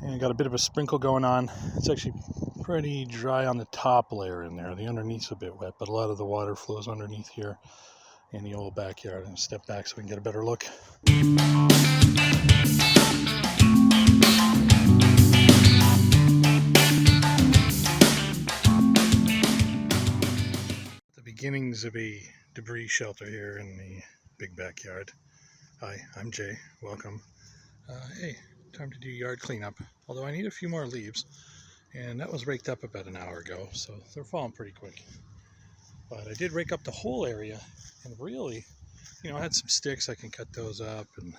and got a bit of a sprinkle going on. It's actually pretty dry on the top layer in there. The underneath's a bit wet, but a lot of the water flows underneath here in the old backyard. And step back so we can get a better look. The beginnings of a debris shelter here in the big backyard. Hi, I'm Jay. Welcome. Hey, time to do yard cleanup. Although I need a few more leaves, and that was raked up about an hour ago, so they're falling pretty quick. But I did rake up the whole area, and really, I had some sticks. I can cut those up, and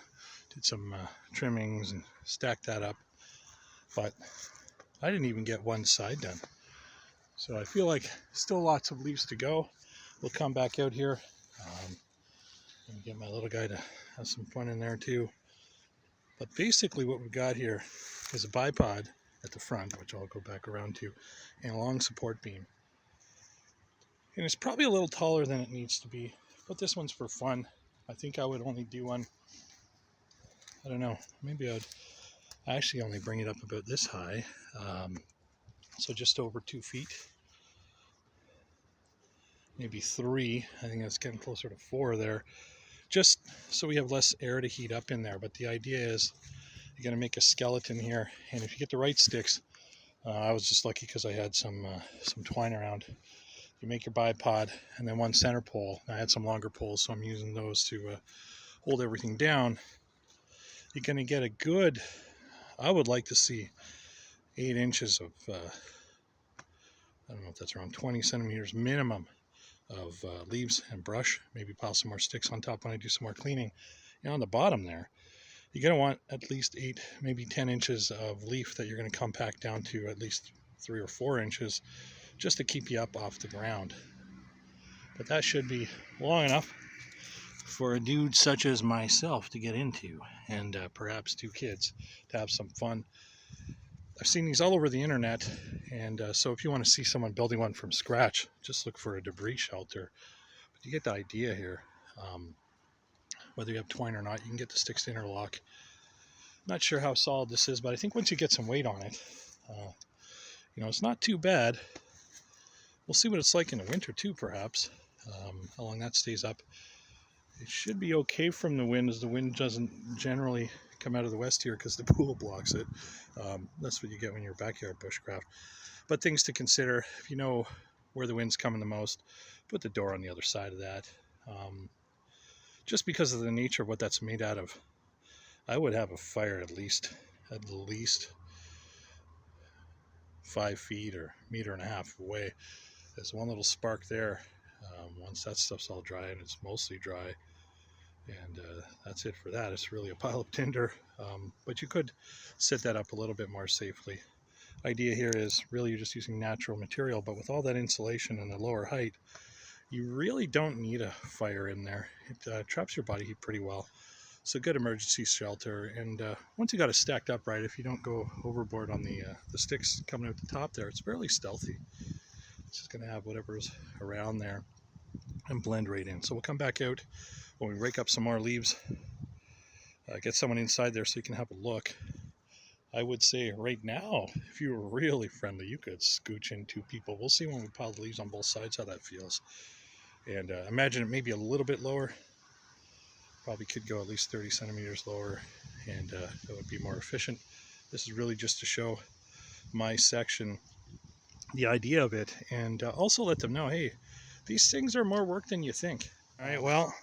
did some trimmings and stacked that up. But I didn't even get one side done. So I feel like still lots of leaves to go. We'll come back out here and get my little guy to have some fun in there too. But basically what we've got here is a bipod at the front, which I'll go back around to, and a long support beam. And it's probably a little taller than it needs to be, but this one's for fun. I think I would only do one, I don't know, maybe I actually only bring it up about this high, so just over 2 feet. Maybe 3, I think that's getting closer to 4 there. Just so we have less air to heat up in there. But the idea is you're going to make a skeleton here, and if you get the right sticks, I was just lucky because I had some twine around. You make your bipod, and then one center pole. I had some longer poles, so I'm using those to hold everything down. You're going to get a good, I would like to see 8 inches of, I don't know if that's around 20 centimeters minimum of leaves and brush. Maybe pile some more sticks on top when I do some more cleaning. And on the bottom there, you're going to want at least 8, maybe 10 inches of leaf that you're going to compact down to at least 3 or 4 inches just to keep you up off the ground. But that should be long enough for a dude such as myself to get into, and perhaps 2 kids to have some fun. I've seen these all over the internet, and so if you want to see someone building one from scratch, just look for a debris shelter. But you get the idea here. Whether you have twine or not, you can get the sticks to interlock. Not sure how solid this is, but I think once you get some weight on it, it's not too bad. We'll see what it's like in the winter too, perhaps, how long that stays up. It should be okay from the wind, as the wind doesn't generally come out of the west here because the pool blocks it. That's what you get when you're backyard bushcraft. But things to consider: if you know where the wind's coming the most, put the door on the other side of that. Just because of the nature of what that's made out of, I would have a fire at least 5 feet or 1.5 meters away. There's one little spark there. Once that stuff's all dry, and it's mostly dry, and that's it for that. It's really a pile of tinder, but you could set that up a little bit more safely. Idea here is really you're just using natural material, but with all that insulation and the lower height, you really don't need a fire in there. It traps your body heat pretty well. It's a good emergency shelter, and once you got it stacked up right, if you don't go overboard on the sticks coming out the top there, it's fairly stealthy. It's just going to have whatever's around there and blend right in. So we'll come back out when we rake up some more leaves, get someone inside there so you can have a look. I would say right now, if you were really friendly, you could scooch in 2 people. We'll see when we pile the leaves on both sides how that feels. And imagine it maybe a little bit lower. Probably could go at least 30 centimeters lower, and that would be more efficient. This is really just to show my section the idea of it, and also let them know, hey, these things are more work than you think. All right, well,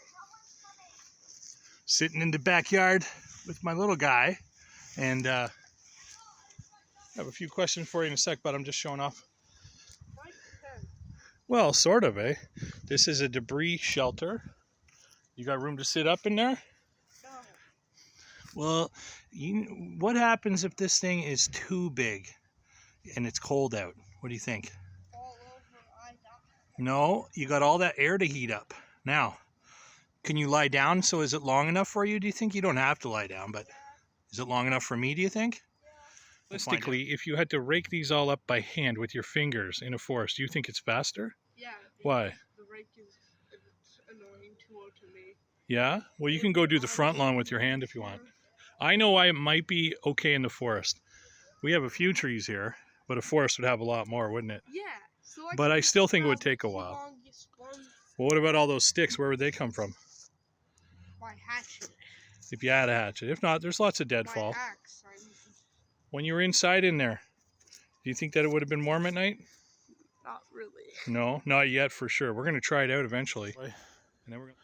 sitting in the backyard with my little guy, and I have a few questions for you in a sec, but I'm just showing off. Well, sort of, eh? This is a debris shelter. You got room to sit up in there? No. Well, what happens if this thing is too big and it's cold out? What do you think? No, you got all that air to heat up. Now, can you lie down? So is it long enough for you, do you think? You don't have to lie down, but is it long enough for me, do you think? Realistically, if you had to rake these all up by hand with your fingers in a forest, do you think it's faster? Yeah. Why? The rake is annoying to me. Yeah? Well, you can go do the front lawn with your hand if you want. I know I might be okay in the forest. We have a few trees here, but a forest would have a lot more, wouldn't it? Yeah. So But I can still think it would grab take a the while. longest one Well, what about all those sticks? Where would they come from? by hatchet. If you had a hatchet. If not, there's lots of My deadfall. axe, I mean. When you were inside in there, do you think that it would have been warm at night? Not really. No, not yet for sure. We're going to try it out eventually. And then we're gonna...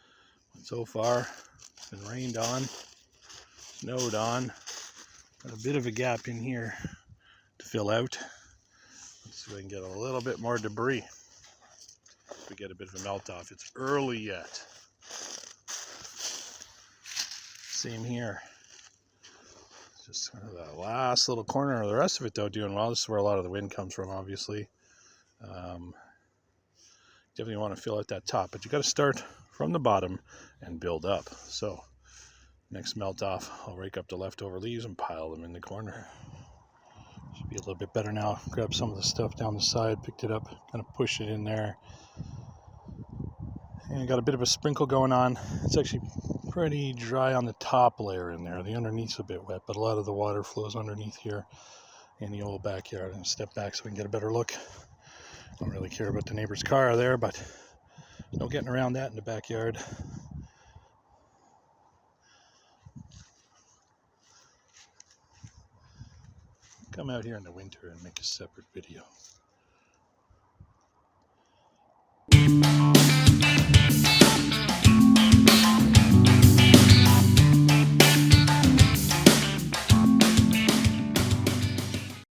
So far, it's been rained on, snowed on. Got a bit of a gap in here to fill out. Let's see if I can get a little bit more debris. If we get a bit of a melt off. It's early yet. Same here. Just kind of that last little corner. The rest of it, though, doing well. This is where a lot of the wind comes from, obviously. Definitely want to fill out that top, but you got to start from the bottom and build up. So next melt off, I'll rake up the leftover leaves and pile them in the corner. Should be a little bit better now. Grab some of the stuff down the side, picked it up, kind of push it in there. And got a bit of a sprinkle going on. It's actually pretty dry on the top layer in there. The underneath's a bit wet, but a lot of the water flows underneath here in the old backyard. And step back so we can get a better look. Don't really care about the neighbor's car there, but there's no getting around that in the backyard. Come out here in the winter and make a separate video.